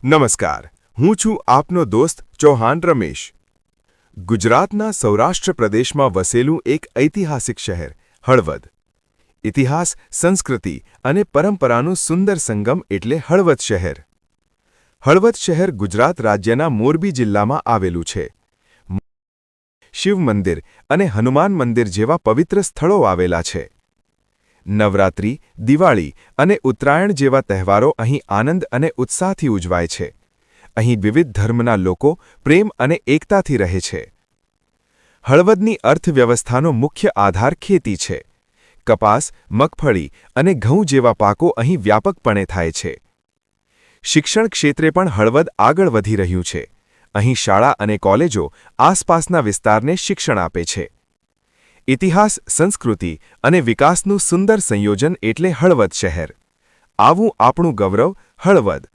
નમસ્કાર, હું છું આપનો દોસ્ત ચૌહાણ રમેશ. ગુજરાતના સૌરાષ્ટ્ર પ્રદેશમાં વસેલું એક ઐતિહાસિક શહેર હળવદ. ઇતિહાસ, સંસ્કૃતિ અને પરંપરાનું સુંદર સંગમ એટલે હળવદ શહેર. હળવદ શહેર ગુજરાત રાજ્યના મોરબી જિલ્લામાં આવેલું છે. શિવ મંદિર અને હનુમાન મંદિર જેવા પવિત્ર સ્થળો આવેલા છે. નવરાત્રિ, દિવાળી અને ઉત્તરાયણ જેવા તહેવારો અહીં આનંદ અને ઉત્સાહથી ઉજવાય છે. અહીં વિવિધ ધર્મના લોકો પ્રેમ અને એકતાથી રહે છે. હળવદની અર્થવ્યવસ્થાનો મુખ્ય આધાર ખેતી છે. કપાસ, મગફળી અને ઘઉં જેવા પાકો અહીં વ્યાપકપણે થાય છે. શિક્ષણ ક્ષેત્રે પણ હળવદ આગળ વધી રહ્યું છે. અહીં શાળા અને કોલેજો આસપાસના વિસ્તારને શિક્ષણ આપે છે. ઇતિહાસ, સંસ્કૃતિ અને વિકાસનું સુંદર સંયોજન એટલે હળવદ શહેર. આવું આપણું ગૌરવ હળવદ.